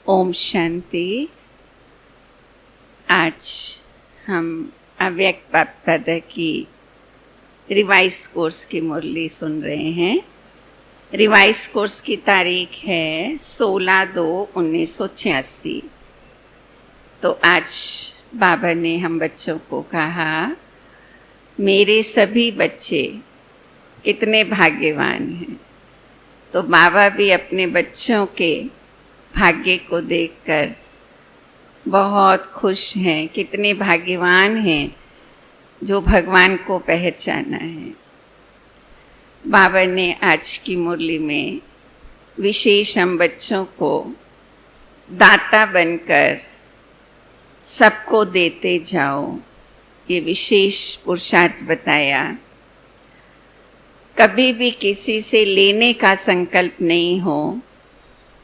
ओम शांति। आज हम अव्यक्त बाप दादा की रिवाइज कोर्स की मुरली सुन रहे हैं। रिवाइज कोर्स की तारीख है 16/2/1986। तो आज बाबा ने हम बच्चों को कहा, मेरे सभी बच्चे कितने भाग्यवान हैं। तो बाबा भी अपने बच्चों के भाग्य को देखकर बहुत खुश हैं। कितने भाग्यवान हैं जो भगवान को पहचाना है। बाबा ने आज की मुरली में विशेष हम बच्चों को दाता बनकर सबको देते जाओ, ये विशेष पुरुषार्थ बताया। कभी भी किसी से लेने का संकल्प नहीं हो।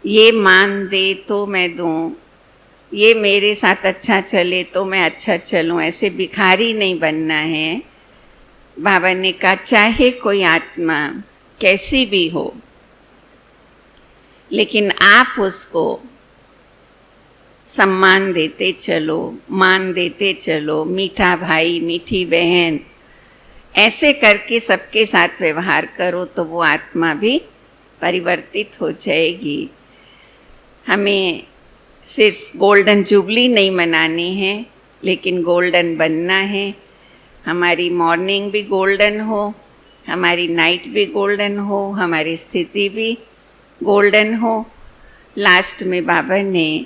ये मान दे तो मैं दूं, ये मेरे साथ अच्छा चले तो मैं अच्छा चलूं, ऐसे भिखारी नहीं बनना है। बाबा ने कहा चाहे कोई आत्मा कैसी भी हो, लेकिन आप उसको सम्मान देते चलो, मान देते चलो। मीठा भाई, मीठी बहन, ऐसे करके सबके साथ व्यवहार करो तो वो आत्मा भी परिवर्तित हो जाएगी। हमें सिर्फ गोल्डन जुबली नहीं मनानी है, लेकिन गोल्डन बनना है। हमारी मॉर्निंग भी गोल्डन हो, हमारी नाइट भी गोल्डन हो, हमारी स्थिति भी गोल्डन हो। लास्ट में बाबा ने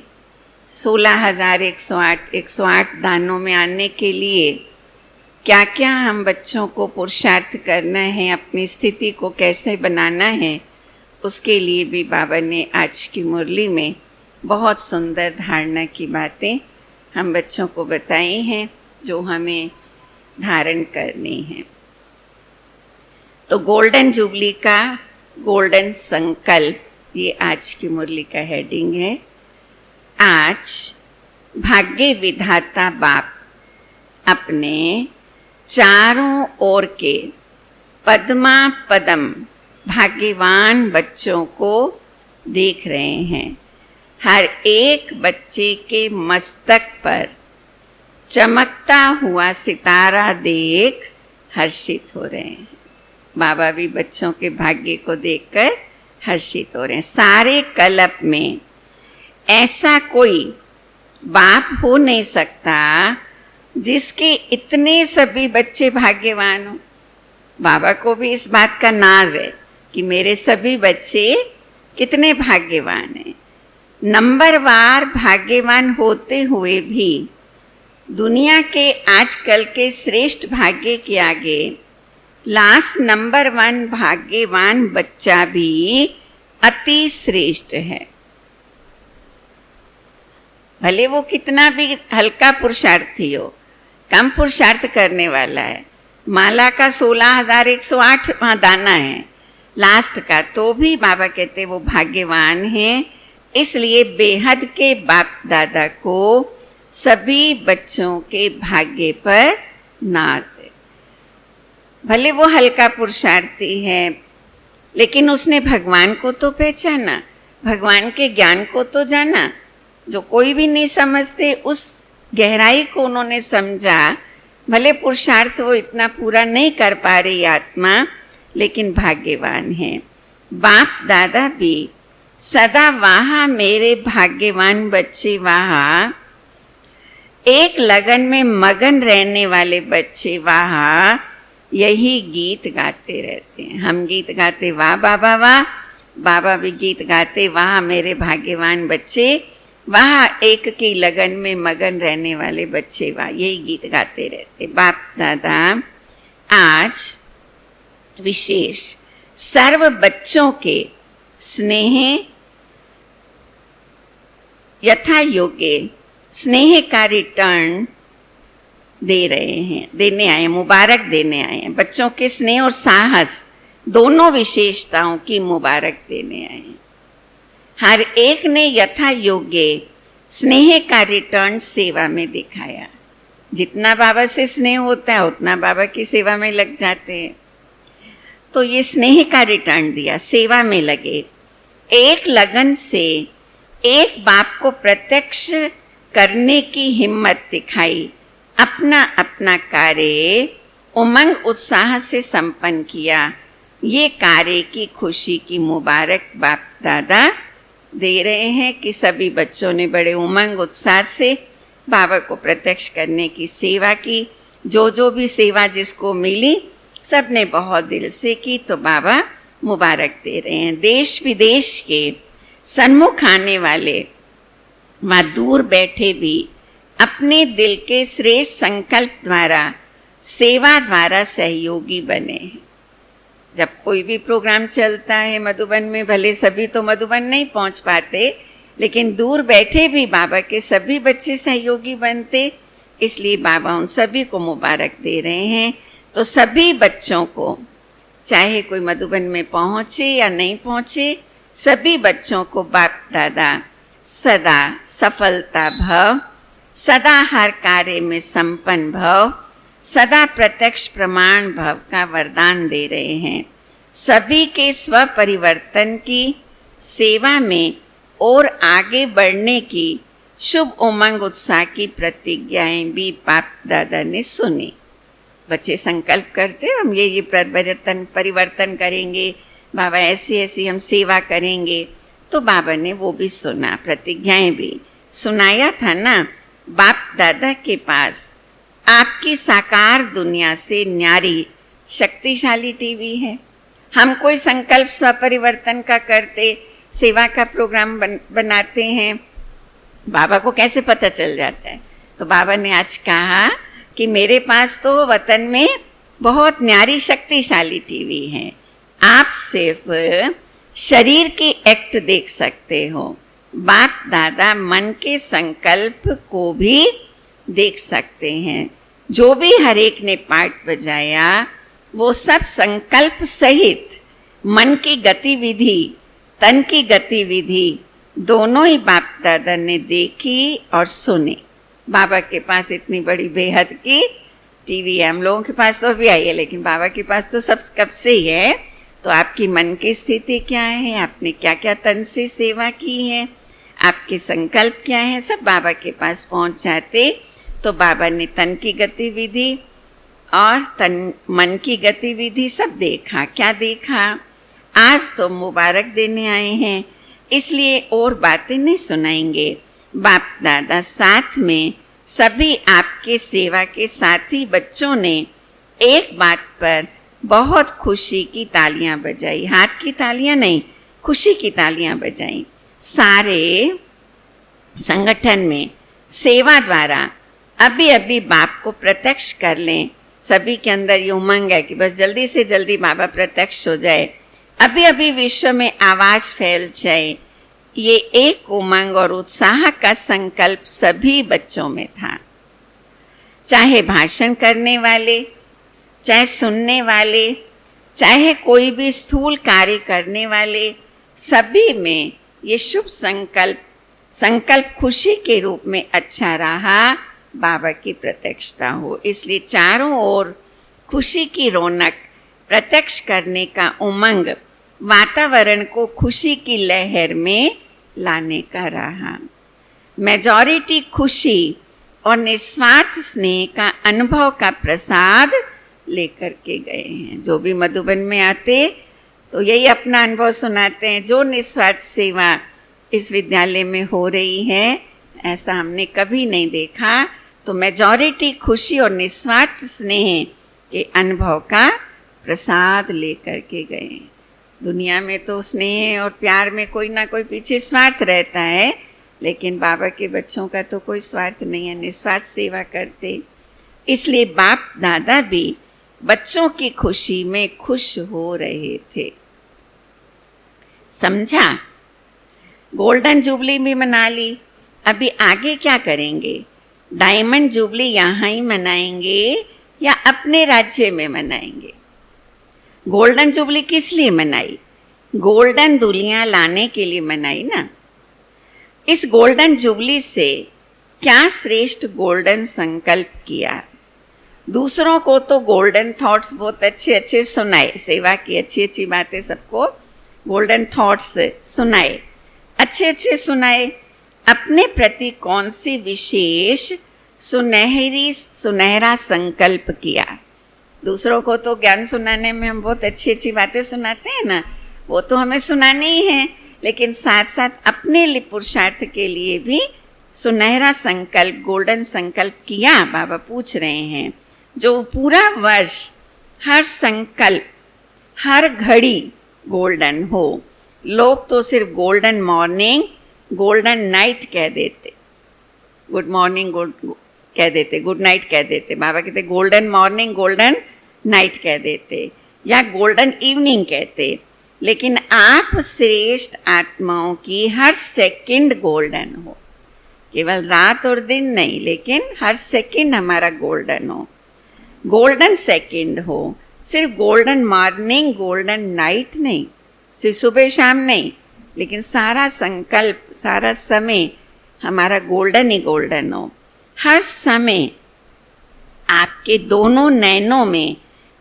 16,108 दानों में आने के लिए क्या क्या हम बच्चों को पुरुषार्थ करना है, अपनी स्थिति को कैसे बनाना है, उसके लिए भी बाबा ने आज की मुरली में बहुत सुंदर धारणा की बातें हम बच्चों को बताई हैं, जो हमें धारण करनी है। तो गोल्डन जुबली का गोल्डन संकल्प, ये आज की मुरली का हेडिंग है। आज भाग्य विधाता बाप अपने चारों ओर के पद्मा पदम भाग्यवान बच्चों को देख रहे हैं। हर एक बच्चे के मस्तक पर चमकता हुआ सितारा देख हर्षित हो रहे हैं। बाबा भी बच्चों के भाग्य को देखकर हर्षित हो रहे हैं। सारे कल्प में ऐसा कोई बाप हो नहीं सकता जिसके इतने सभी बच्चे भाग्यवान हो। बाबा को भी इस बात का नाज है कि मेरे सभी बच्चे कितने भाग्यवान हैं। नंबरवार भाग्यवान होते हुए भी दुनिया के आजकल के श्रेष्ठ भाग्य के आगे लास्ट नंबर 1 भाग्यवान बच्चा भी अति श्रेष्ठ है। भले वो कितना भी हल्का पुरुषार्थी हो, कम पुरुषार्थ करने वाला है। माला का 16,108 दाना है लास्ट का, तो भी बाबा कहते वो भाग्यवान हैं। इसलिए बेहद के बाप दादा को सभी बच्चों के भाग्य पर नाज है। भले वो हल्का पुरुषार्थी है, लेकिन उसने भगवान को तो पहचाना, भगवान के ज्ञान को तो जाना। जो कोई भी नहीं समझते, उस गहराई को उन्होंने समझा। भले पुरुषार्थ वो इतना पूरा नहीं कर पा रही आत्मा, लेकिन भाग्यवान है। बाप दादा भी सदा वहाँ मेरे भाग्यवान बच्चे, वहाँ एक लगन में मगन रहने वाले बच्चे, वहाँ यही गीत गाते रहते हैं। हम गीत गाते वाह बाबा वाह, बाबा भी गीत गाते वहाँ मेरे भाग्यवान बच्चे, वहाँ एक की लगन में मगन रहने वाले बच्चे, वाह, यही गीत गाते रहते। बाप दादा आज विशेष सर्व बच्चों के स्नेह यथा योग्य स्नेह का रिटर्न दे रहे हैं, देने आए, मुबारक देने आए हैं। बच्चों के स्नेह और साहस दोनों विशेषताओं की मुबारक देने आए हैं। हर एक ने यथा योग्य स्नेह का रिटर्न सेवा में दिखाया। जितना बाबा से स्नेह होता है उतना बाबा की सेवा में लग जाते हैं। तो ये स्नेह का रिटर्न दिया, सेवा में लगे। एक लगन से एक बाप को प्रत्यक्ष करने की हिम्मत दिखाई, अपना अपना कार्य उमंग उत्साह से संपन्न किया। ये कार्य की खुशी की मुबारक बाप दादा दे रहे हैं कि सभी बच्चों ने बड़े उमंग उत्साह से बाबा को प्रत्यक्ष करने की सेवा की। जो भी सेवा जिसको मिली सब ने बहुत दिल से की, तो बाबा मुबारक दे रहे हैं। देश विदेश के सन्मुख आने वाले वहाँ दूर बैठे भी अपने दिल के श्रेष्ठ संकल्प द्वारा, सेवा द्वारा सहयोगी बने हैं। जब कोई भी प्रोग्राम चलता है मधुबन में, भले सभी तो मधुबन नहीं पहुंच पाते, लेकिन दूर बैठे भी बाबा के सभी बच्चे सहयोगी बनते, इसलिए बाबा उन सभी को मुबारक दे रहे हैं। तो सभी बच्चों को, चाहे कोई मधुबन में पहुंचे या नहीं पहुंचे, सभी बच्चों को बाप दादा सदा सफलता भव, सदा हर कार्य में संपन्न भव, सदा प्रत्यक्ष प्रमाण भव का वरदान दे रहे हैं। सभी के स्व परिवर्तन की सेवा में और आगे बढ़ने की शुभ उमंग उत्साह की प्रतिज्ञाएं भी बाप दादा ने सुनी। बच्चे संकल्प करते, हम ये परिवर्तन करेंगे, बाबा ऐसी ऐसी हम सेवा करेंगे, तो बाबा ने वो भी सुना, प्रतिज्ञाएं भी सुनाया था ना। बाप दादा के पास आपकी साकार दुनिया से न्यारी शक्तिशाली टीवी है। हम कोई संकल्प स्वपरिवर्तन का करते, सेवा का प्रोग्राम बनाते हैं, बाबा को कैसे पता चल जाता है? तो बाबा ने आज कहा कि मेरे पास तो वतन में बहुत न्यारी शक्तिशाली टीवी है, आप सिर्फ शरीर की एक्ट देख सकते हो, बाप दादा मन के संकल्प को भी देख सकते हैं। जो भी हर एक ने पार्ट बजाया वो सब संकल्प सहित मन की गतिविधि, तन की गतिविधि दोनों ही बाप दादा ने देखी और सुनी। बाबा के पास इतनी बड़ी बेहद की टीवी है, हम लोगों के पास तो अभी आई है, लेकिन बाबा के पास तो सब कब से ही है। तो आपकी मन की स्थिति क्या है, आपने क्या क्या तन से सेवा की है, आपके संकल्प क्या है, सब बाबा के पास पहुंच जाते। तो बाबा ने तन की गतिविधि और मन की गतिविधि सब देखा। क्या देखा? आज तो मुबारक देने आए हैं, इसलिए और बातें नहीं सुनाएंगे। बाप दादा साथ में सभी आपके सेवा के साथी बच्चों ने एक बात पर बहुत खुशी की तालियां बजाई, हाथ की तालियां नहीं, खुशी की तालियां बजाई। सारे संगठन में सेवा द्वारा अभी अभी बाप को प्रत्यक्ष कर लें। सभी के अंदर ये उमंग है कि बस जल्दी से जल्दी बाबा प्रत्यक्ष हो जाए, अभी अभी विश्व में आवाज़ फैल जाए। ये एक उमंग और उत्साह का संकल्प सभी बच्चों में था। चाहे भाषण करने वाले, चाहे सुनने वाले, चाहे कोई भी स्थूल कार्य करने वाले, सभी में ये शुभ संकल्प खुशी के रूप में अच्छा रहा, बाबा की प्रत्यक्षता हो। इसलिए चारों ओर खुशी की रौनक, प्रत्यक्ष करने का उमंग वातावरण को खुशी की लहर में लाने का रहा। मेजॉरिटी खुशी और निस्वार्थ स्नेह का अनुभव का प्रसाद लेकर के गए हैं। जो भी मधुबन में आते तो यही अपना अनुभव सुनाते हैं। जो निस्वार्थ सेवा इस विद्यालय में हो रही है, ऐसा हमने कभी नहीं देखा। तो मेजॉरिटी खुशी और निस्वार्थ स्नेह के अनुभव का प्रसाद लेकर के गए। दुनिया में तो स्नेह और प्यार में कोई ना कोई पीछे स्वार्थ रहता है, लेकिन बाबा के बच्चों का तो कोई स्वार्थ नहीं है, निस्वार्थ सेवा करते। इसलिए बाप दादा भी बच्चों की खुशी में खुश हो रहे थे। समझा? गोल्डन जुबली भी मना ली, अभी आगे क्या करेंगे? डायमंड जुबली यहाँ ही मनाएंगे या अपने राज्य में मनाएंगे? गोल्डन जुबली किस लिए मनाई? गोल्डन दुल्हियाँ लाने के लिए मनाई ना। इस गोल्डन जुबली से क्या श्रेष्ठ गोल्डन संकल्प किया। दूसरों को तो गोल्डन थॉट्स बहुत अच्छे अच्छे सुनाए, सेवा की अच्छी अच्छी बातें सबको गोल्डन थॉट्स सुनाए, अच्छे अच्छे सुनाए। अपने प्रति कौन सी विशेष सुनहरा संकल्प किया। दूसरों को तो ज्ञान सुनाने में हम बहुत अच्छी अच्छी बातें सुनाते हैं ना, वो तो हमें सुनानी ही है, लेकिन साथ साथ अपने लिए पुरुषार्थ के लिए भी सुनहरा संकल्प, गोल्डन संकल्प किया। बाबा पूछ रहे हैं जो पूरा वर्ष हर संकल्प, हर घड़ी गोल्डन हो। लोग तो सिर्फ गोल्डन मॉर्निंग, गोल्डन नाइट कह देते, गुड मॉर्निंग कह देते, गुड नाइट कह देते। बाबा कहते गोल्डन मॉर्निंग, गोल्डन नाइट कह देते, या गोल्डन इवनिंग कहते। लेकिन आप श्रेष्ठ आत्माओं की हर सेकंड गोल्डन हो, केवल रात और दिन नहीं, लेकिन हर सेकंड हमारा गोल्डन हो, गोल्डन सेकंड हो। सिर्फ गोल्डन मॉर्निंग, गोल्डन नाइट नहीं, सिर्फ सुबह शाम नहीं, लेकिन सारा संकल्प, सारा समय हमारा गोल्डन ही गोल्डन हो। हर समय आपके दोनों नैनों में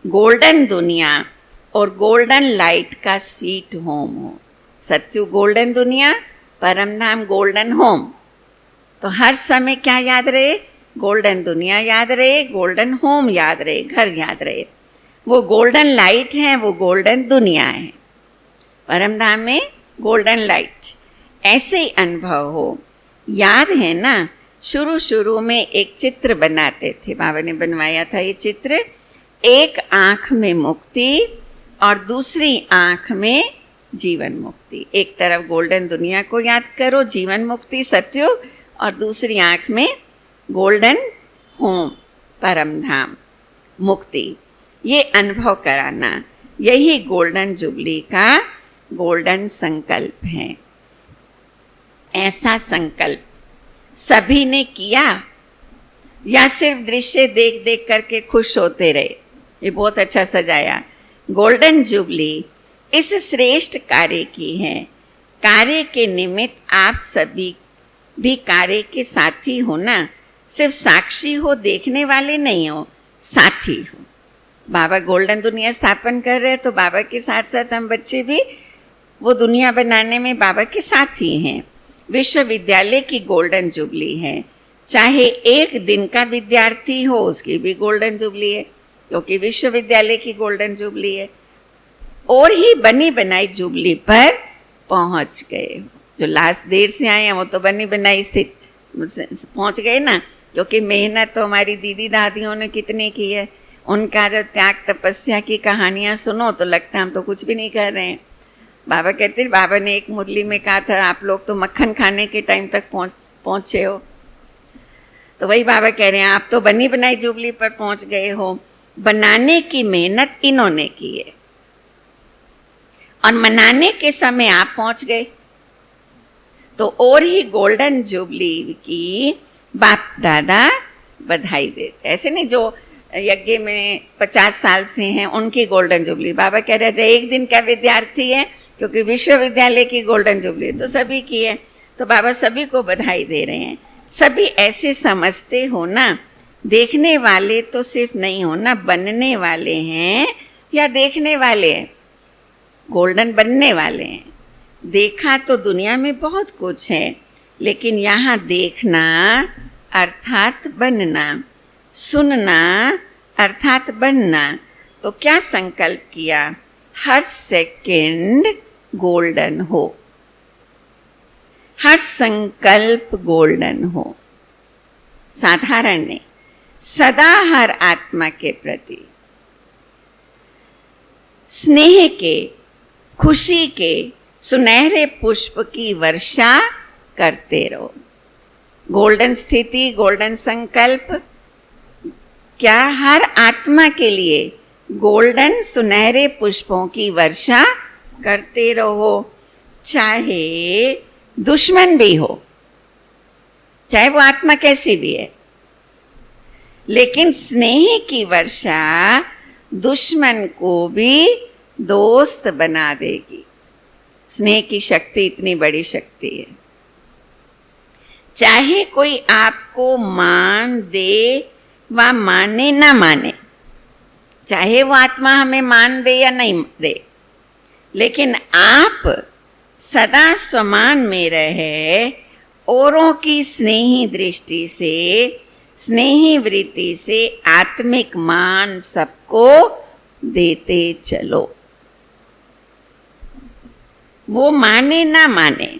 गोल्डन दुनिया और गोल्डन लाइट का स्वीट होम हो। सत्यु गोल्डन दुनिया, परमधाम गोल्डन होम। तो हर समय क्या याद रहे? गोल्डन दुनिया याद रहे, गोल्डन होम याद रहे, घर याद रहे। वो गोल्डन लाइट है, वो गोल्डन दुनिया है। परमधाम में गोल्डन लाइट, ऐसे ही अनुभव हो। याद है ना, शुरू में एक चित्र बनाते थे, बाबा ने बनवाया था ये चित्र। एक आँख में मुक्ति और दूसरी आँख में जीवन मुक्ति। एक तरफ गोल्डन दुनिया को याद करो, जीवन मुक्ति सत्युग, और दूसरी आँख में गोल्डन होम, परमधाम, मुक्ति। ये अनुभव कराना, यही गोल्डन जुबली का गोल्डन संकल्प है। ऐसा संकल्प सभी ने किया या सिर्फ दृश्य देख देख करके खुश होते रहे? ये बहुत अच्छा सजाया। गोल्डन जुबली इस श्रेष्ठ कार्य की है। कार्य के निमित्त आप सभी भी कार्य के साथी हो ना, सिर्फ साक्षी हो, देखने वाले नहीं हो, साथी हो। बाबा गोल्डन दुनिया स्थापन कर रहे हैं, तो बाबा के साथ साथ हम बच्चे भी वो दुनिया बनाने में बाबा के साथी हैं। विश्वविद्यालय की गोल्डन जुबली है। चाहे एक दिन का विद्यार्थी हो, उसकी भी गोल्डन जुबली है, क्योंकि विश्वविद्यालय की गोल्डन जुबली है। और ही बनी बनाई जुबली पर पहुंच गए। जो लास्ट देर से आए हैं वो तो बनी बनाई से पहुंच गए ना, क्योंकि मेहनत तो हमारी दीदी दादियों ने कितनी की है। उनका जब त्याग तपस्या की कहानियाँ सुनो तो लगता है हम तो कुछ भी नहीं कर रहे हैं। बाबा कहते, बाबा ने एक मुरली में कहा था, आप लोग तो मक्खन खाने के टाइम तक पहुँचे हो। तो वही बाबा कह रहे हैं, आप तो बनी बनाई जुबली पर पहुँच गए हो। बनाने की मेहनत इन्होंने की है और मनाने के समय आप पहुँच गए। तो और ही गोल्डन जुबली की बाप दादा बधाई देते। ऐसे नहीं जो यज्ञ में 50 साल से हैं उनकी गोल्डन जुबली। बाबा कह रहे हैं एक दिन का विद्यार्थी है, क्योंकि विश्वविद्यालय की गोल्डन जुबली तो सभी की है। तो बाबा सभी को बधाई दे रहे हैं। सभी ऐसे समझते हो ना, देखने वाले तो सिर्फ नहीं हो ना, बनने वाले हैं या देखने वाले हैं, गोल्डन बनने वाले हैं। देखा तो दुनिया में बहुत कुछ है, लेकिन यहाँ देखना अर्थात बनना, सुनना अर्थात बनना। तो क्या संकल्प किया? हर सेकंड गोल्डन हो, हर संकल्प गोल्डन हो। साधारण नहीं, सदा हर आत्मा के प्रति स्नेह के, खुशी के सुनहरे पुष्प की वर्षा करते रहो। गोल्डन स्थिति, गोल्डन संकल्प, क्या हर आत्मा के लिए गोल्डन सुनहरे पुष्पों की वर्षा करते रहो। चाहे दुश्मन भी हो, चाहे वो आत्मा कैसी भी है, लेकिन स्नेह की वर्षा दुश्मन को भी दोस्त बना देगी। स्नेह की शक्ति इतनी बड़ी शक्ति है। चाहे कोई आपको मान दे व माने ना माने, चाहे वो आत्मा हमें मान दे या नहीं दे, लेकिन आप सदा स्वमान में रहे, औरों की स्नेही दृष्टि से, स्नेही वृत्ति से आत्मिक मान सबको देते चलो। वो माने ना माने,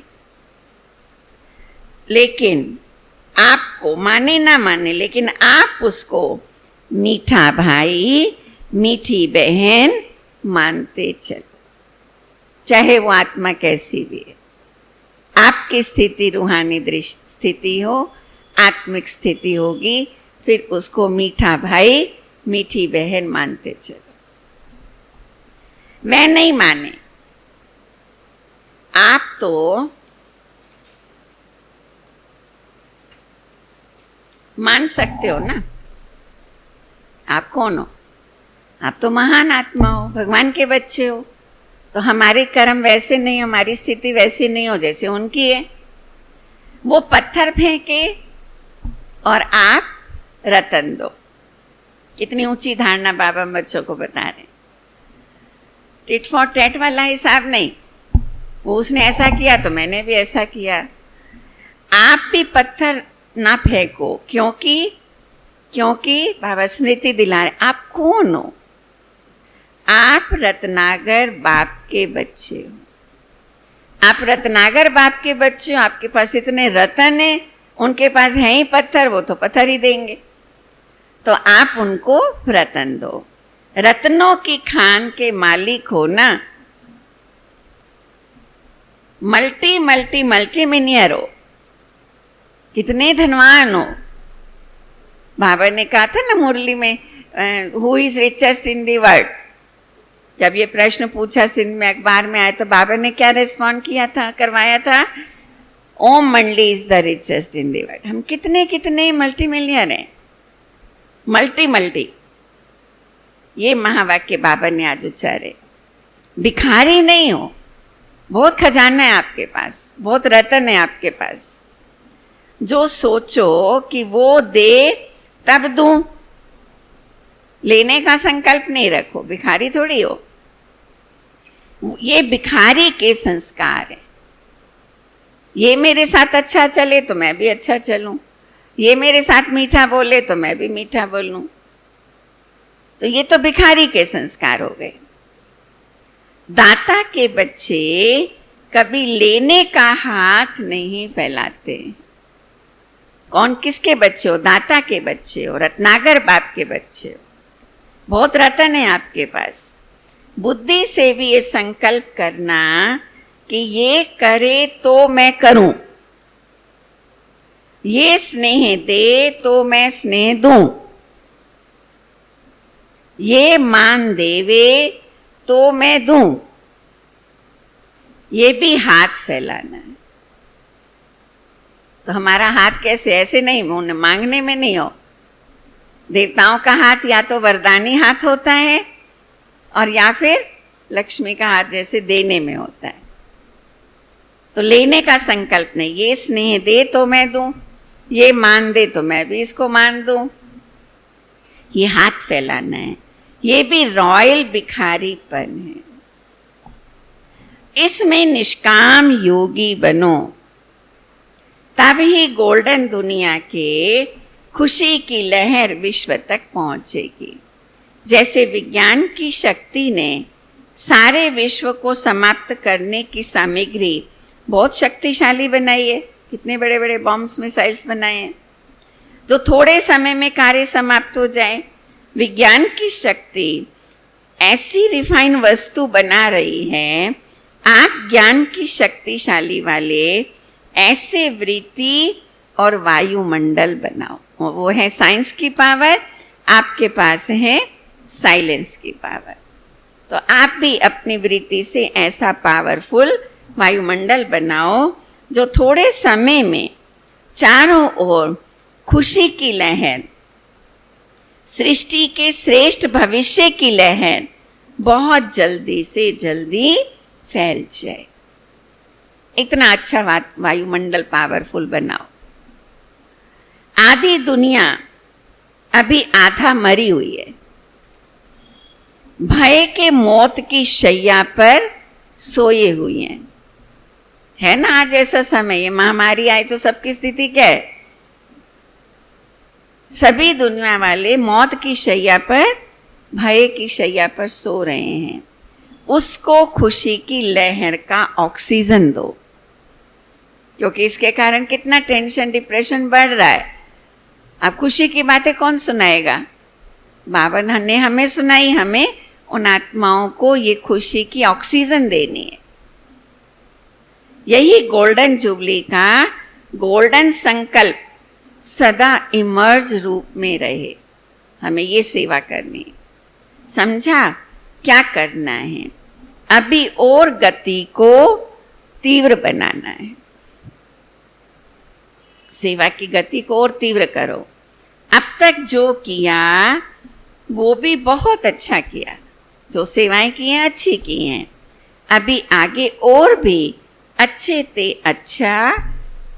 लेकिन आपको माने ना माने, लेकिन आप उसको मीठा भाई, मीठी बहन मानते चलो, चाहे वो आत्मा कैसी भी है। आपकी स्थिति रूहानी दृष्टि स्थिति हो, आत्मिक स्थिति होगी, फिर उसको मीठा भाई, मीठी बहन मानते चलो। मैं नहीं माने, आप तो मान सकते हो ना। आप कौन हो? आप तो महान आत्मा हो, भगवान के बच्चे हो। तो हमारे कर्म वैसे नहीं, हमारी स्थिति वैसी नहीं हो जैसे उनकी है। वो पत्थर फेंके और आप रतन दो। कितनी ऊंची धारणा बाबा बच्चों को बता रहे। टिट फॉर टैट वाला हिसाब नहीं। वो उसने ऐसा किया तो मैंने भी ऐसा किया। आप भी पत्थर ना फेंको, क्योंकि बाबा स्मृति दिला रहे, आप कौन हो? आप रत्नागर बाप के बच्चे हो। आप रत्नागर बाप के बच्चे हो। आपके पास इतने रतन हैं, उनके पास है ही पत्थर, वो तो पत्थर ही देंगे। तो आप उनको रतन दो। रत्नों की खान के मालिक हो ना। मल्टी मिलियनर हो, कितने धनवान हो। बाबा ने कहा था ना मुरली में, who is richest in the world. जब ये प्रश्न पूछा सिंध में अखबार में आया तो बाबा ने क्या रिस्पॉन्ड किया था, करवाया था? ओम मंडली is the richest in the world. हम कितने कितने मल्टी मिलियनर हैं, मल्टी। ये महावाक्य बाबा ने आज उच्चारे। भिखारी नहीं हो, बहुत खजाना है आपके पास, बहुत रतन है आपके पास। जो सोचो कि वो दे तब दूं, लेने का संकल्प नहीं रखो, भिखारी थोड़ी हो। ये भिखारी के संस्कार है। ये मेरे साथ अच्छा चले तो मैं भी अच्छा चलूं, ये मेरे साथ मीठा बोले तो मैं भी मीठा बोलूं। तो ये तो भिखारी के संस्कार हो गए। दाता के बच्चे कभी लेने का हाथ नहीं फैलाते। कौन किसके बच्चे हो? दाता के बच्चे हो, रत्नागर बाप के बच्चे हो। बहुत रतन है आपके पास। बुद्धि से भी ये संकल्प करना कि ये करे तो मैं करूं, ये स्नेह दे तो मैं स्नेह दूं, ये मान देवे तो मैं दूं। ये भी हाथ फैलाना है। तो हमारा हाथ कैसे? ऐसे नहीं, मांगने में नहीं हो। देवताओं का हाथ या तो वरदानी हाथ होता है और या फिर लक्ष्मी का हाथ जैसे देने में होता है। तो लेने का संकल्प नहीं। ये स्नेह दे तो मैं दूं, ये मान दे तो मैं भी इसको मान दूं। ये हाथ फैलाना है। ये भी रॉयल भिखारीपन है। इसमें निष्काम योगी बनो, तब ही गोल्डन दुनिया के खुशी की लहर विश्व तक पहुंचेगी। जैसे विज्ञान की शक्ति ने सारे विश्व को समाप्त करने की सामग्री बहुत शक्तिशाली बनाई है। कितने बड़े बड़े बॉम्ब्स, मिसाइल्स बनाए हैं जो थोड़े समय में कार्य समाप्त हो जाए। विज्ञान की शक्ति ऐसी रिफाइन वस्तु बना रही है। आप ज्ञान की शक्तिशाली वाले ऐसे वृत्ति और वायुमंडल बनाओ। वो है साइंस की पावर, आपके पास है साइलेंस की पावर। तो आप भी अपनी वृत्ति से ऐसा पावरफुल वायुमंडल बनाओ जो थोड़े समय में चारों ओर खुशी की लहर, सृष्टि के श्रेष्ठ भविष्य की लहर बहुत जल्दी से जल्दी फैल जाए। इतना अच्छा वायुमंडल पावरफुल बनाओ। आधी दुनिया अभी आधा मरी हुई है। भय के मौत की शैया पर सोए हुए हैं। है ना आज ऐसा समय, ये महामारी आई तो सबकी स्थिति क्या है? सभी दुनिया वाले मौत की शैया पर, भय की शैया पर सो रहे हैं। उसको खुशी की लहर का ऑक्सीजन दो, क्योंकि इसके कारण कितना टेंशन डिप्रेशन बढ़ रहा है। अब खुशी की बातें कौन सुनाएगा? बाबा ने हमें सुनाई, हमें उन आत्माओं को ये खुशी की ऑक्सीजन देनी है। यही गोल्डन जुबली का गोल्डन संकल्प सदा इमर्ज रूप में रहे। हमें ये सेवा करनी है। समझा क्या करना है? अभी और गति को तीव्र बनाना है। सेवा की गति को और तीव्र करो। अब तक जो किया वो भी बहुत अच्छा किया, जो सेवाएं की हैं अच्छी की हैं। अभी आगे और भी अच्छे ते अच्छा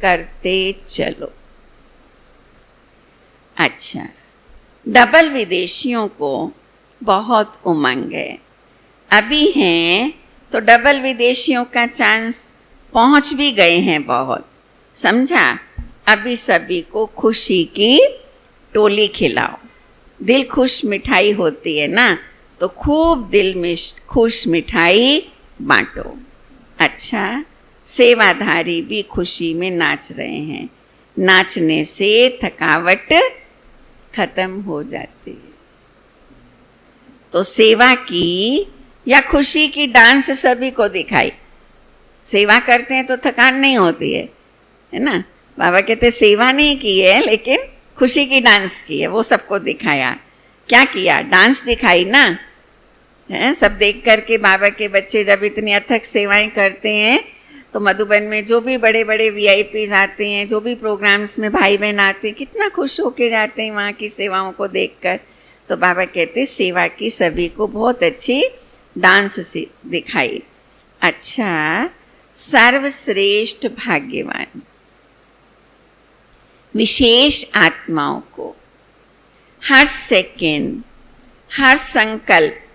करते चलो। अच्छा, डबल विदेशियों को बहुत उमंग है। अभी हैं तो डबल विदेशियों का चांस पहुंच भी गए हैं बहुत। समझा? अभी सभी को खुशी की टोली खिलाओ। दिल खुश मिठाई होती है ना, तो खूब दिल में खुश मिठाई बांटो। अच्छा, सेवाधारी भी खुशी में नाच रहे हैं। नाचने से थकावट खत्म हो जाती है। तो सेवा की या खुशी की डांस सभी को दिखाई। सेवा करते हैं तो थकान नहीं होती है ना? बाबा कहते सेवा नहीं की है लेकिन खुशी की डांस की है, वो सबको दिखाया। क्या किया? डांस दिखाई ना, है? सब देख करके बाबा के बच्चे जब इतनी अथक सेवाएं करते हैं तो मधुबन में जो भी बड़े बड़े वीआईपीज आते हैं, जो भी प्रोग्राम्स में भाई बहन आते हैं, कितना खुश होके जाते हैं वहाँ की सेवाओं को देखकर। तो बाबा कहते सेवा की सभी को बहुत अच्छी डांस से दिखाई। अच्छा, सर्वश्रेष्ठ भाग्यवान विशेष आत्माओं को हर सेकंड, हर संकल्प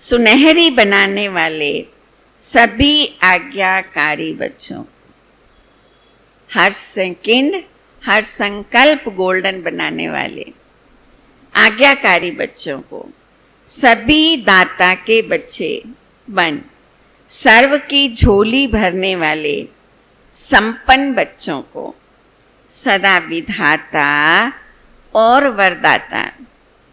सुनहरी बनाने वाले सभी आज्ञाकारी बच्चों, हर सेकंड, हर संकल्प गोल्डन बनाने वाले आज्ञाकारी बच्चों को, सभी दाता के बच्चे बन सर्व की झोली भरने वाले संपन्न बच्चों को सदा विधाता और वरदाता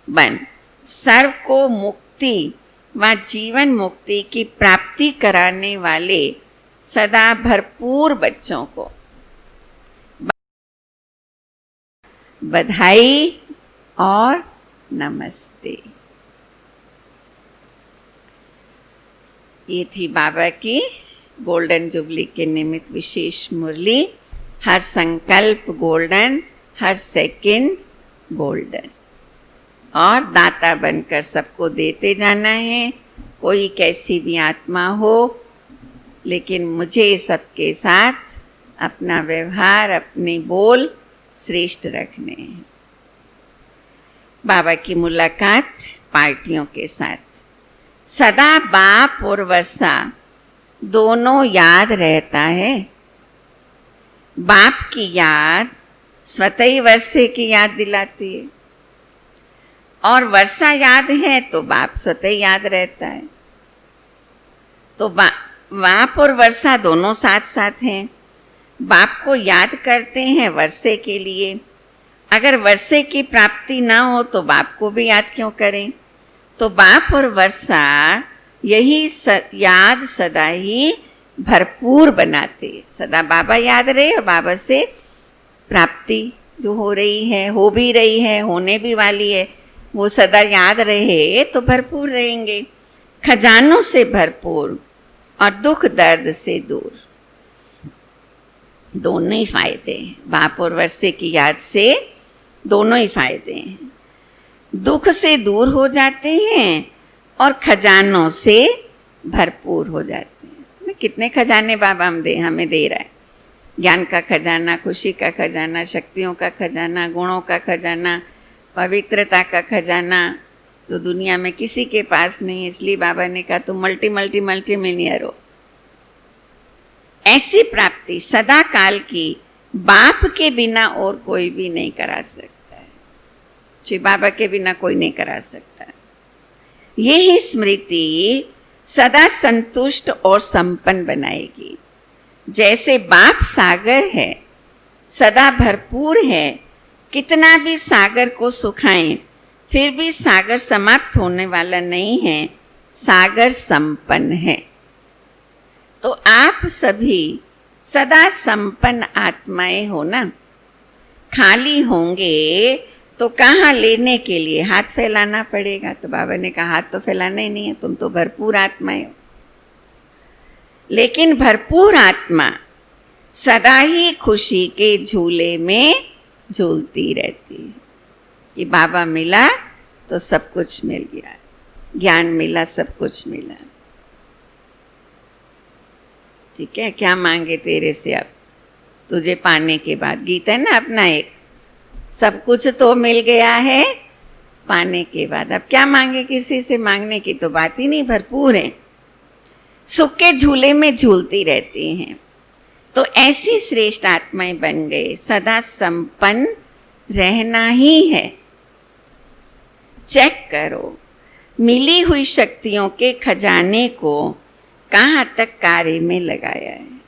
बन सर्व को मुक्ति व जीवन मुक्ति की प्राप्ति कराने वाले सदा भरपूर बच्चों को बधाई और नमस्ते। ये थी बाबा की गोल्डन जुबली के निमित्त विशेष मुरली। हर संकल्प गोल्डन, हर सेकंड गोल्डन, और दाता बनकर सबको देते जाना है। कोई कैसी भी आत्मा हो, लेकिन मुझे सबके साथ अपना व्यवहार, अपने बोल श्रेष्ठ रखने हैं। बाबा की मुलाकात पार्टियों के साथ। सदा बाप और वर्षा दोनों याद रहता है। बाप की याद स्वतः ही वर्षे की याद दिलाती है, और वर्षा याद है तो बाप स्वतः ही याद रहता है। तो बाप और वर्षा दोनों साथ साथ हैं। बाप को याद करते हैं वर्षे के लिए। अगर वर्षे की प्राप्ति ना हो तो बाप को भी याद क्यों करें? तो बाप और वर्षा यही याद सदा ही भरपूर बनाते। सदा बाबा याद रहे और बाबा से प्राप्ति जो हो रही है, हो भी रही है, होने भी वाली है, वो सदा याद रहे तो भरपूर रहेंगे, खजानों से भरपूर और दुख दर्द से दूर। दोनों ही फायदे हैं। बाप और वर्षे की याद से दोनों ही फायदे हैं। दुख से दूर हो जाते हैं और खजानों से भरपूर हो जाते हैं। कितने खजाने बाबा हमें दे रहा है। ज्ञान का खजाना, खुशी का खजाना, शक्तियों का खजाना, गुणों का खजाना, पवित्रता का खजाना, तो दुनिया में किसी के पास नहीं। इसलिए बाबा ने कहा तुम मल्टी मिलियनियर हो। ऐसी प्राप्ति सदा काल की बाप के बिना और कोई भी नहीं करा सकता है। श्री बाबा के बिना कोई नहीं करा सकता। यही स्मृति सदा संतुष्ट और संपन्न बनाएगी। जैसे बाप सागर है, सदा भरपूर है, कितना भी सागर को सुखाएं फिर भी सागर समाप्त होने वाला नहीं है, सागर संपन्न है। तो आप सभी सदा संपन्न आत्माएं हो ना। खाली होंगे तो कहाँ लेने के लिए? हाथ फैलाना पड़ेगा। तो बाबा ने कहा हाथ तो फैलाना ही नहीं है, तुम तो भरपूर आत्माएं हो। लेकिन भरपूर आत्मा सदा ही खुशी के झूले में झूलती रहती है कि बाबा मिला तो सब कुछ मिल गया, ज्ञान मिला, सब कुछ मिला। ठीक है, क्या मांगे तेरे से अब तुझे पाने के बाद? गीत है ना अपना एक, सब कुछ तो मिल गया है पाने के बाद, अब क्या मांगे? किसी से मांगने की तो बात ही नहीं, भरपूर है। सुख के झूले में झूलती रहती हैं। तो ऐसी श्रेष्ठ आत्माएं बन गए। सदा संपन्न रहना ही है। चेक करो मिली हुई शक्तियों के खजाने को कहाँ तक कार्य में लगाया है।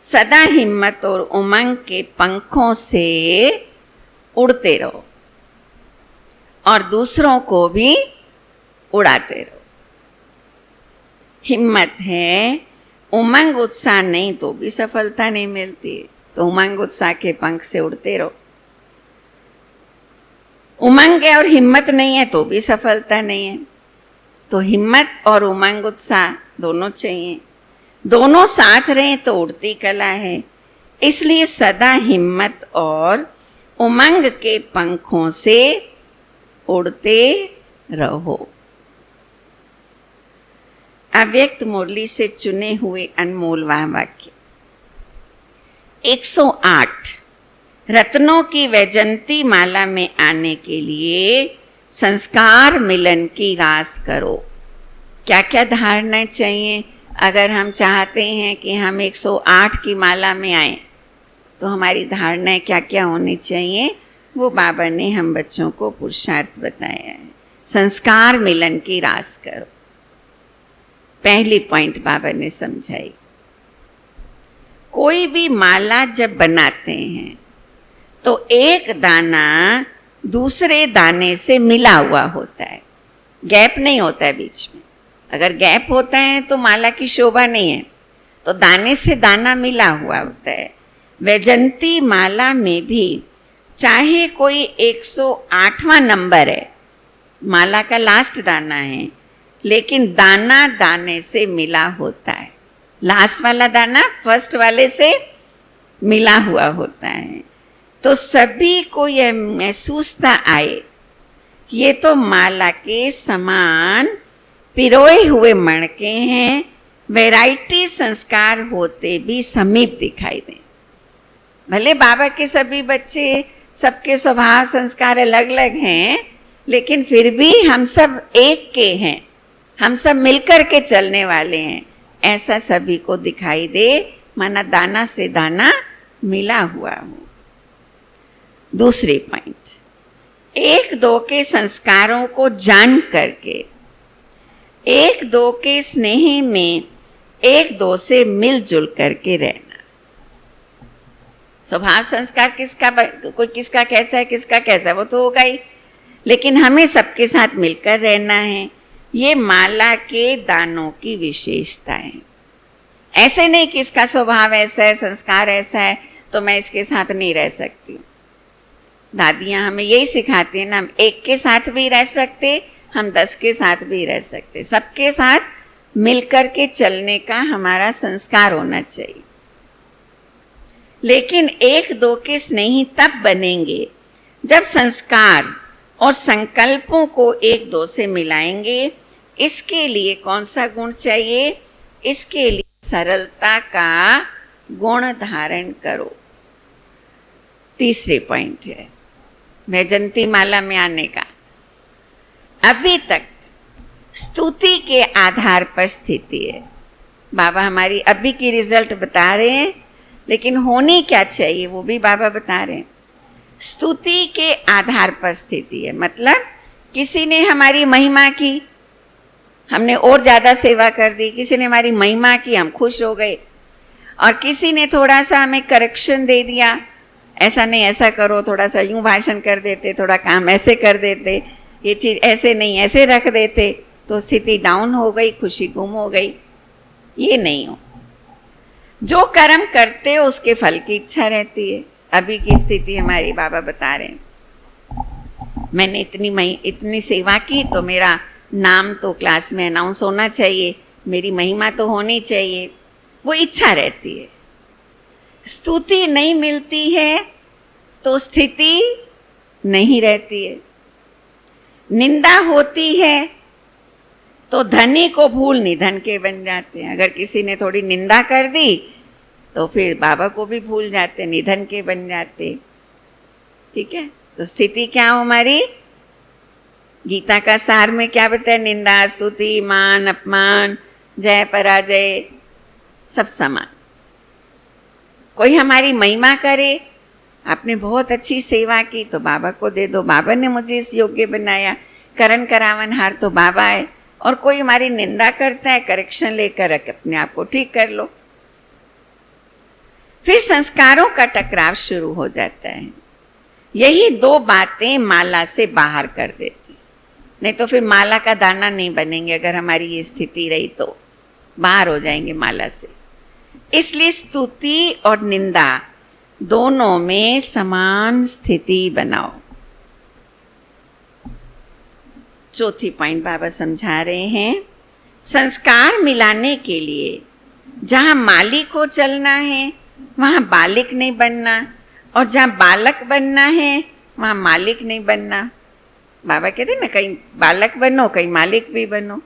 सदा हिम्मत और उमंग के पंखों से उड़ते रहो और दूसरों को भी उड़ाते रहो। हिम्मत है, उमंग उत्साह नहीं तो भी सफलता नहीं मिलती। तो उमंग उत्साह के पंख से उड़ते रहो। उमंग है और हिम्मत नहीं है तो भी सफलता नहीं है। तो हिम्मत और उमंग उत्साह दोनों चाहिए। दोनों साथ रहें तो उड़ती कला है। इसलिए सदा हिम्मत और उमंग के पंखों से उड़ते रहो। अव्यक्त मुरली से चुने हुए अनमोल वाक्य। 108 रत्नों की वैजंती माला में आने के लिए संस्कार मिलन की रास करो। क्या क्या धारणा चाहिए? अगर हम चाहते हैं कि हम 108 की माला में आएं तो हमारी धारणाएं क्या क्या होनी चाहिए? वो बाबा ने हम बच्चों को पुरुषार्थ बताया है। संस्कार मिलन की रास करो। पहली पॉइंट बाबा ने समझाई। कोई भी माला जब बनाते हैं तो एक दाना दूसरे दाने से मिला हुआ होता है, गैप नहीं होता है बीच में। अगर गैप होता है तो माला की शोभा नहीं है। तो दाने से दाना मिला हुआ होता है। वैजंती माला में भी चाहे कोई 108वां नंबर है, माला का लास्ट दाना है, लेकिन दाना दाने से मिला होता है। लास्ट वाला दाना फर्स्ट वाले से मिला हुआ होता है। तो सभी को यह महसूसता आए, ये तो माला के समान पिरोए हुए मणके हैं, वैरायटी संस्कार होते भी समीप दिखाई दें। भले बाबा के सभी बच्चे, सबके स्वभाव संस्कार अलग अलग हैं, लेकिन फिर भी हम सब एक के हैं, हम सब मिलकर के चलने वाले हैं, ऐसा सभी को दिखाई दे, माना दाना से दाना मिला हुआ हो। दूसरी पॉइंट, एक दो के संस्कारों को जान करके एक दो के स्नेह में एक दो से मिलजुल करके रहना। स्वभाव संस्कार किसका, कोई किसका कैसा है, किसका कैसा है, वो तो होगा ही, लेकिन हमें सबके साथ मिलकर रहना है। ये माला के दानों की विशेषता है। ऐसे नहीं कि इसका स्वभाव ऐसा है, संस्कार ऐसा है तो मैं इसके साथ नहीं रह सकती हूँ। दादियाँ हमें यही सिखाती हैं ना, हम एक के साथ भी रह सकते, हम 10 के साथ भी रह सकते, सबके साथ मिलकर के चलने का हमारा संस्कार होना चाहिए। लेकिन एक दो के स्नेही तब बनेंगे जब संस्कार और संकल्पों को एक दो से मिलाएंगे। इसके लिए कौन सा गुण चाहिए? इसके लिए सरलता का गुण धारण करो। तीसरी पॉइंट है वैजंती माला में आने का। अभी तक स्तुति के आधार पर स्थिति है, बाबा हमारी अभी की रिजल्ट बता रहे हैं, लेकिन होनी क्या चाहिए वो भी बाबा बता रहे हैं। स्तुति के आधार पर स्थिति है, मतलब किसी ने हमारी महिमा की, हमने और ज़्यादा सेवा कर दी, किसी ने हमारी महिमा की, हम खुश हो गए, और किसी ने थोड़ा सा हमें करेक्शन दे दिया, ऐसा नहीं ऐसा करो, थोड़ा सा यूं भाषण कर देते, थोड़ा काम ऐसे कर देते, ये चीज़ ऐसे नहीं ऐसे रख देते, तो स्थिति डाउन हो गई, खुशी गुम हो गई। ये नहीं हो। जो कर्म करते हो उसके फल की इच्छा रहती है। अभी की स्थिति हमारी बाबा बता रहे हैं, मैंने इतनी सेवा की तो मेरा नाम तो क्लास में अनाउंस होना चाहिए, मेरी महिमा तो होनी चाहिए, वो इच्छा रहती है। स्तुति नहीं मिलती है तो स्थिति नहीं रहती है। निंदा होती है तो धनी को भूल निधन के बन जाते हैं। अगर किसी ने थोड़ी निंदा कर दी तो फिर बाबा को भी भूल जाते, निधन के बन जाते। ठीक है, तो स्थिति क्या हो हमारी? गीता का सार में क्या बताया? निंदा, स्तुति, मान, अपमान, जय पराजय सब समान। कोई हमारी महिमा करे, आपने बहुत अच्छी सेवा की तो बाबा को दे दो, बाबा ने मुझे इस योग्य बनाया, करण करावनहार तो बाबा है। और कोई हमारी निंदा करता है, करेक्शन लेकर अपने आप को ठीक कर लो। फिर संस्कारों का टकराव शुरू हो जाता है। यही दो बातें माला से बाहर कर देती, नहीं तो फिर माला का दाना नहीं बनेंगे। अगर हमारी ये स्थिति रही तो बाहर हो जाएंगे माला से। इसलिए स्तुति और निंदा दोनों में समान स्थिति बनाओ। चौथी पॉइंट बाबा समझा रहे हैं, संस्कार मिलाने के लिए जहाँ मालिक को चलना है वहाँ बालिक नहीं बनना, और जहाँ बालक बनना है वहाँ मालिक नहीं बनना। बाबा कहते हैं ना, कहीं बालक बनो कहीं मालिक भी बनो,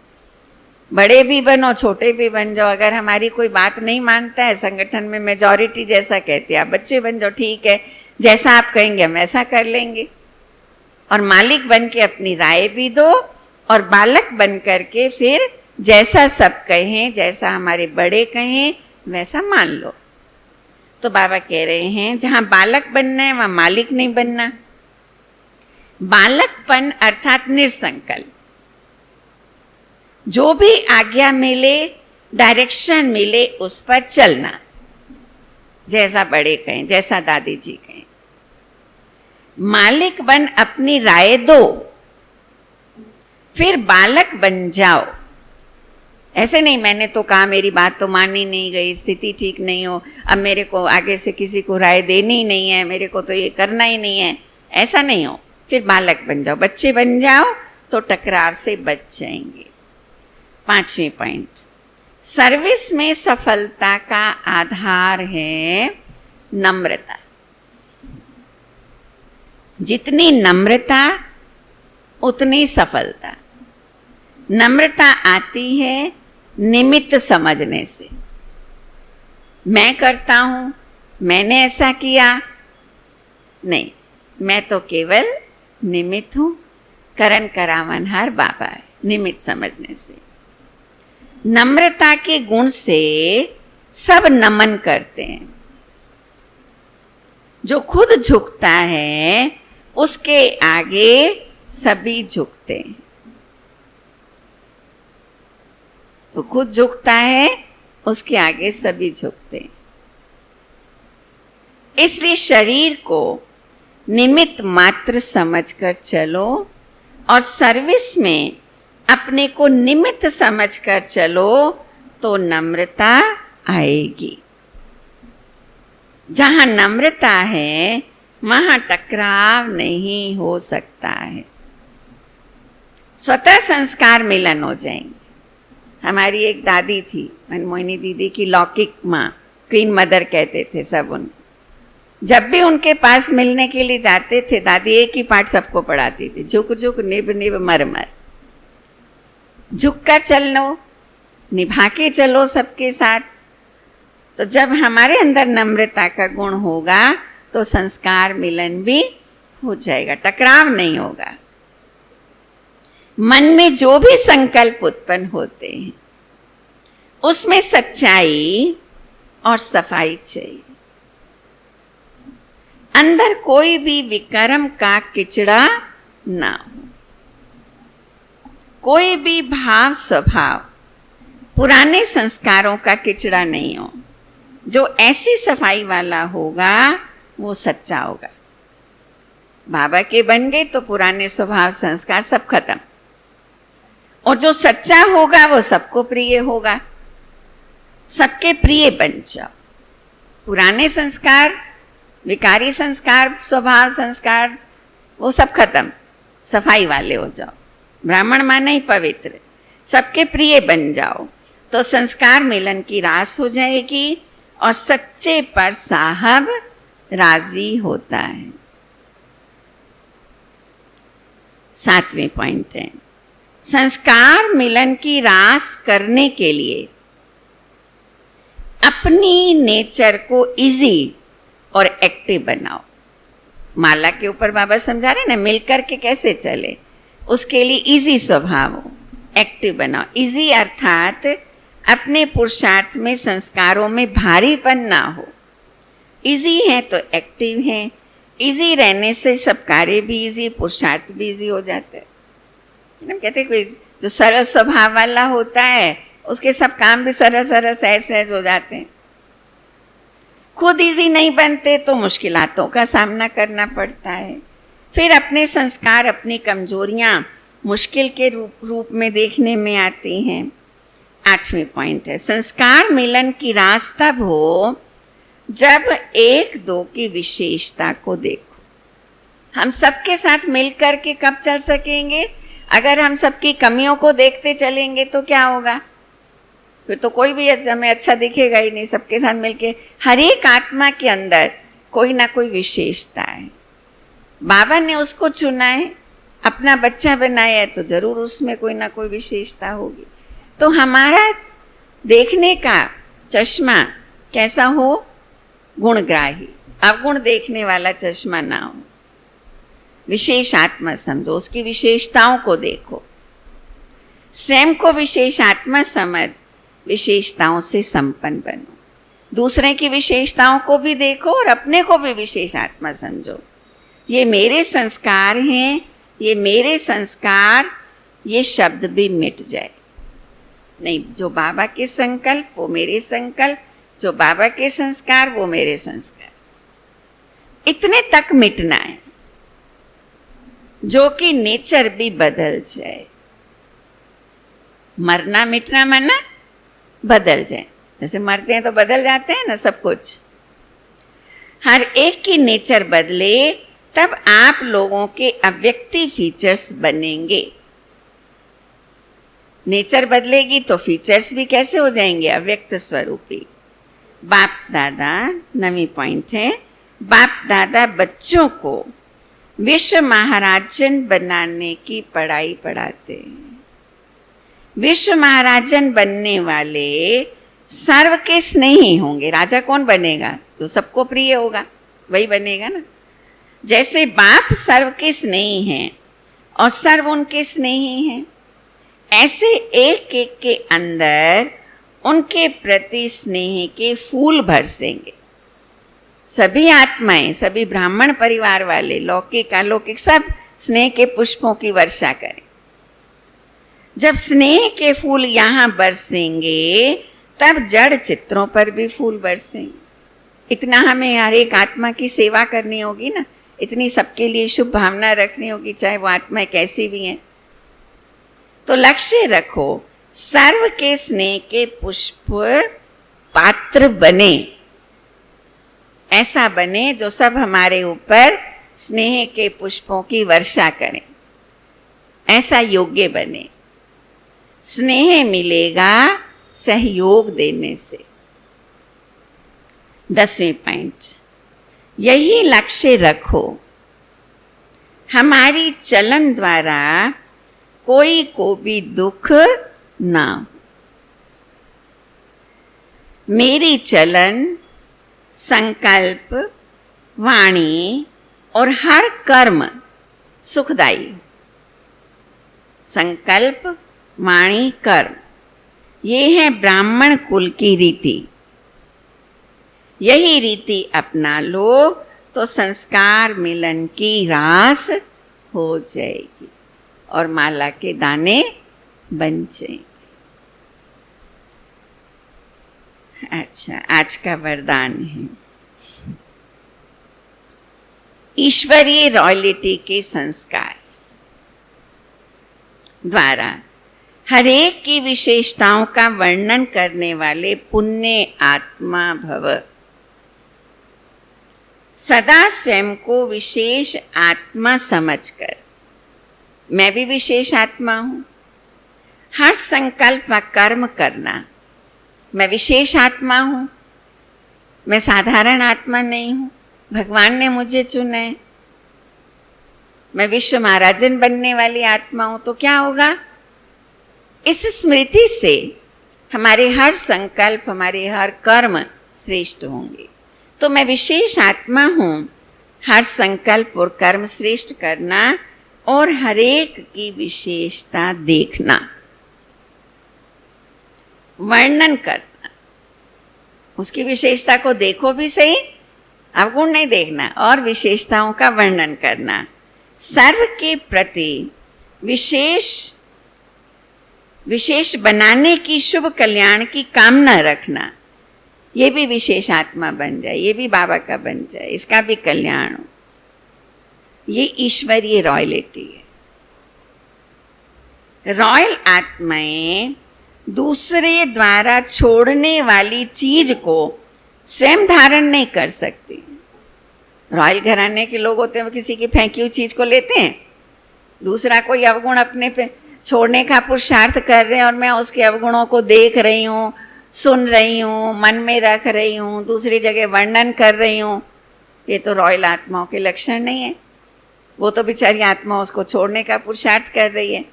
बड़े भी बनो छोटे भी बन जाओ। अगर हमारी कोई बात नहीं मानता है, संगठन में मेजॉरिटी जैसा कहती है, आप बच्चे बन जाओ, ठीक है, जैसा आप कहेंगे हम ऐसा कर लेंगे। और मालिक बन के अपनी राय भी दो, और बालक बन करके फिर जैसा सब कहें, जैसा हमारे बड़े कहें वैसा मान लो। तो बाबा कह रहे हैं जहाँ बालक बनना है वहाँ मालिक नहीं बनना। बालकपन अर्थात निसंकल्प, जो भी आज्ञा मिले, डायरेक्शन मिले, उस पर चलना, जैसा बड़े कहें, जैसा दादी जी कहें। मालिक बन अपनी राय दो, फिर बालक बन जाओ। ऐसे नहीं मैंने तो कहा, मेरी बात तो मानी नहीं गई, स्थिति ठीक नहीं हो, अब मेरे को आगे से किसी को राय देनी ही नहीं है, मेरे को तो ये करना ही नहीं है, ऐसा नहीं हो। फिर बालक बन जाओ, बच्चे बन जाओ, तो टकराव से बच जाएंगे। 5वें पॉइंट, सर्विस में सफलता का आधार है नम्रता। जितनी नम्रता उतनी सफलता। नम्रता आती है निमित्त समझने से। मैं करता हूँ, मैंने ऐसा किया, नहीं, मैं तो केवल निमित्त हूँ। करण करावनहार बाबा है, निमित्त समझने से। नम्रता के गुण से सब नमन करते हैं। जो खुद झुकता है उसके आगे सभी झुकते हैं। वो खुद झुकता है, उसके आगे सभी झुकते हैं। इसलिए शरीर को निमित्त मात्र समझकर चलो, और सर्विस में अपने को निमित्त समझकर चलो तो नम्रता आएगी। जहाँ नम्रता है वहाँ टकराव नहीं हो सकता है, स्वतः संस्कार मिलन हो जाएंगे। हमारी एक दादी थी, मनमोहिनी दीदी की लौकिक माँ, क्वीन मदर कहते थे सब उनको। जब भी उनके पास मिलने के लिए जाते थे, दादी एक ही पाठ सबको पढ़ाती थी, झुक झुक निभ निभ मर मर। झुक कर चलो, निभा के चलो सबके साथ। तो जब हमारे अंदर नम्रता का गुण होगा तो संस्कार मिलन भी हो जाएगा, टकराव नहीं होगा। मन में जो भी संकल्प उत्पन्न होते हैं उसमें सच्चाई और सफाई चाहिए। अंदर कोई भी विकर्म का किचड़ा ना हो, कोई भी भाव स्वभाव पुराने संस्कारों का किचड़ा नहीं हो। जो ऐसी सफाई वाला होगा वो सच्चा होगा। बाबा के बन गए तो पुराने स्वभाव संस्कार सब खत्म, और जो सच्चा होगा वो सबको प्रिय होगा। सबके प्रिय बन जाओ। पुराने संस्कार, विकारी संस्कार, स्वभाव संस्कार वो सब खत्म, सफाई वाले हो जाओ। ब्राह्मण माने ही पवित्र, सबके प्रिय बन जाओ तो संस्कार मिलन की रास हो जाएगी और सच्चे पर साहब राजी होता है। 7वें पॉइंट है, संस्कार मिलन की रास करने के लिए अपनी नेचर को इजी और एक्टिव बनाओ। माला के ऊपर बाबा समझा रहे ना, मिलकर के कैसे चले, उसके लिए इजी स्वभाव हो, एक्टिव बनाओ। इजी अर्थात अपने पुरुषार्थ में, संस्कारों में भारीपन ना हो। इजी है तो एक्टिव है। इजी रहने से सब कार्य भी इजी, पुरुषार्थ भी इजी हो जाता है। हम कहते हैं कोई जो सरल स्वभाव वाला होता है उसके सब काम भी सरल सरल सहज सहज हो जाते हैं। खुद इजी नहीं बनते तो मुश्किलातों का सामना करना पड़ता है। फिर अपने संस्कार, अपनी कमजोरियां मुश्किल के रूप में देखने में आती हैं। 8वें पॉइंट है, संस्कार मिलन की रास तब हो जब एक दो की विशेषता को देखो। हम सबके साथ मिलकर के कब चल सकेंगे? अगर हम सबकी कमियों को देखते चलेंगे तो क्या होगा? फिर तो कोई भी हमें अच्छा दिखेगा ही नहीं। सबके साथ मिलके, हर एक आत्मा के अंदर कोई ना कोई विशेषता है। बाबा ने उसको चुना है, अपना बच्चा बनाया है, तो जरूर उसमें कोई ना कोई विशेषता होगी। तो हमारा देखने का चश्मा कैसा हो? गुणग्राही, अवगुण देखने वाला चश्मा ना हो। विशेष आत्मा समझो, उसकी विशेषताओं को देखो। स्वयं को विशेष आत्मा समझ, विशेषताओं से संपन्न बनो। दूसरे की विशेषताओं को भी देखो और अपने को भी विशेष आत्मा समझो। ये मेरे संस्कार हैं, ये मेरे संस्कार, ये शब्द भी मिट जाए। नहीं, जो बाबा के संकल्प वो मेरे संकल्प, जो बाबा के संस्कार वो मेरे संस्कार, इतने तक मिटना है, जो कि नेचर भी बदल जाए। मरना मिटना मरना बदल जाए, जैसे मरते हैं तो बदल जाते हैं ना सब कुछ। हर एक की नेचर बदले तब आप लोगों के अव्यक्ति फीचर्स बनेंगे। नेचर बदलेगी तो फीचर्स भी कैसे हो जाएंगे? अव्यक्त स्वरूपी। बाप दादा, 9वीं पॉइंट है, बाप दादा बच्चों को विश्व महाराजन बनाने की पढ़ाई पढ़ाते हैं। विश्व महाराजन बनने वाले सर्व के स्नेही होंगे। राजा कौन बनेगा? जो सबको प्रिय होगा वही बनेगा ना। जैसे बाप सर्व के स्नेही हैं और सर्व उनके स्नेही हैं, ऐसे एक एक के अंदर उनके प्रति स्नेह के फूल बरसेंगे। सभी आत्माएं, सभी ब्राह्मण परिवार वाले, लौकिक अलौकिक, सब स्नेह के पुष्पों की वर्षा करें। जब स्नेह के फूल यहाँ बरसेंगे तब जड़ चित्रों पर भी फूल बरसेंगे। इतना हमें हर एक आत्मा की सेवा करनी होगी ना, इतनी सबके लिए शुभ भावना रखनी होगी, चाहे वो आत्माएं कैसी भी हैं। तो लक्ष्य रखो, सर्व के स्नेह के पुष्प पात्र बने। ऐसा बने जो सब हमारे ऊपर स्नेह के पुष्पों की वर्षा करें, ऐसा योग्य बने। स्नेह मिलेगा सहयोग देने से। 10वें पॉइंट, यही लक्ष्य रखो, हमारी चलन द्वारा कोई को भी दुख ना हो। मेरी चलन, संकल्प, वाणी और हर कर्म सुखदायी। संकल्प, वाणी, कर्म ये है ब्राह्मण कुल की रीति। यही रीति अपना लो तो संस्कार मिलन की रास हो जाएगी और माला के दाने बन जाएंगे। अच्छा, आज का वरदान है ईश्वरीय रॉयल्टी के संस्कार द्वारा हरेक की विशेषताओं का वर्णन करने वाले पुण्य आत्मा भव। सदा स्वयं को विशेष आत्मा समझकर, मैं भी विशेष आत्मा हूँ, हर संकल्प व कर्म करना, मैं विशेष आत्मा हूँ, मैं साधारण आत्मा नहीं हूँ, भगवान ने मुझे चुना है, मैं विश्व महाराजन बनने वाली आत्मा हूँ। तो क्या होगा? इस स्मृति से हमारे हर संकल्प, हमारे हर कर्म श्रेष्ठ होंगे। तो मैं विशेष आत्मा हूँ, हर संकल्प और कर्म श्रेष्ठ करना और हरेक की विशेषता देखना, वर्णन करना। उसकी विशेषता को देखो भी सही, अवगुण नहीं देखना, और विशेषताओं का वर्णन करना। सर्व के प्रति विशेष बनाने की, शुभ कल्याण की कामना रखना। ये भी विशेष आत्मा बन जाए, ये भी बाबा का बन जाए, इसका भी कल्याण हो। ये ईश्वरीय रॉयल्टी है। रॉयल आत्माएं दूसरे द्वारा छोड़ने वाली चीज को स्वयं धारण नहीं कर सकती। रॉयल घराने के लोग होते हैं, वो किसी की फेंकी हुई चीज को लेते हैं, दूसरा कोई अवगुण अपने पे छोड़ने का पुरुषार्थ कर रहे हैं और मैं उसके अवगुणों को देख रही हूँ, सुन रही हूँ, मन में रख रही हूँ, दूसरी जगह वर्णन कर रही हूँ। ये तो रॉयल आत्माओं के लक्षण नहीं है। वो तो बेचारी आत्मा उसको छोड़ने का पुरुषार्थ कर रही है।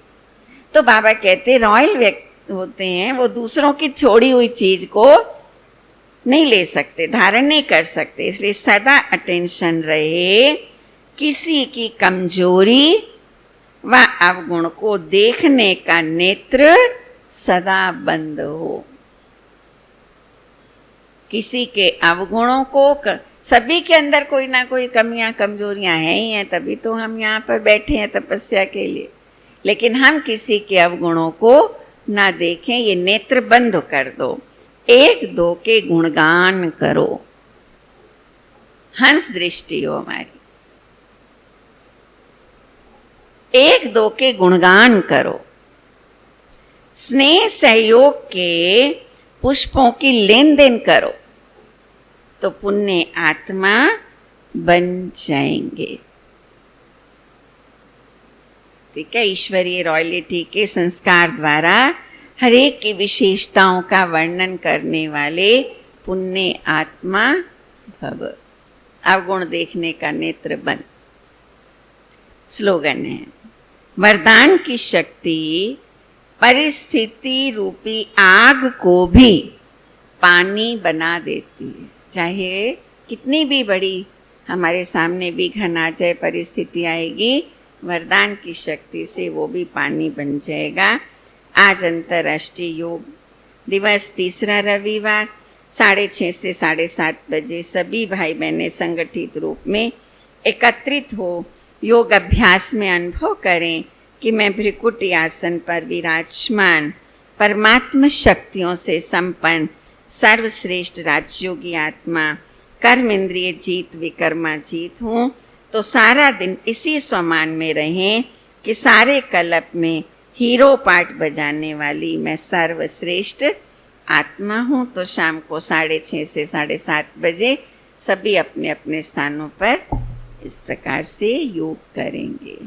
तो बाबा कहते रॉयल व्यक्ति होते हैं, वो दूसरों की छोड़ी हुई चीज को नहीं ले सकते, धारण नहीं कर सकते। इसलिए सदा अटेंशन रहे, किसी की कमजोरी व अवगुण को देखने का नेत्र सदा बंद हो। किसी के अवगुणों को, सभी के अंदर कोई ना कोई कमियां कमजोरियां हैं ही हैं, तभी तो हम यहाँ पर बैठे हैं तपस्या के लिए। लेकिन हम किसी के अवगुणों को ना देखें, ये नेत्र बंद कर दो। एक दो के गुणगान करो, हंस दृष्टि हो हमारी। एक दो के गुणगान करो, स्नेह सहयोग के पुष्पों की लेन देन करो, तो पुण्य आत्मा बन जाएंगे। ठीक है। ईश्वरीय रॉयल्टी के संस्कार द्वारा हरेक की विशेषताओं का वर्णन करने वाले पुण्य आत्मा भव। अवगुण देखने का नेत्र बंद। स्लोगन है, वरदान की शक्ति परिस्थिति रूपी आग को भी पानी बना देती है। चाहे कितनी भी बड़ी हमारे सामने विघ्न आ जाए, परिस्थिति आएगी, वरदान की शक्ति से वो भी पानी बन जाएगा। आज अंतर्राष्ट्रीय योग दिवस, तीसरा रविवार, 6:30 से 7:30 बजे सभी भाई बहनें संगठित रूप में एकत्रित हो योग अभ्यास में अनुभव करें कि मैं भ्रिकुटी आसन पर विराजमान परमात्म शक्तियों से संपन्न सर्वश्रेष्ठ राजयोगी आत्मा कर्म इंद्रिय जीत विकर्मा जीत हूँ। तो सारा दिन इसी स्वमान में रहें कि सारे कल्प में हीरो पार्ट बजाने वाली मैं सर्वश्रेष्ठ आत्मा हूँ। तो शाम को 6:30 से 7:30 बजे सभी अपने अपने स्थानों पर इस प्रकार से योग करेंगे।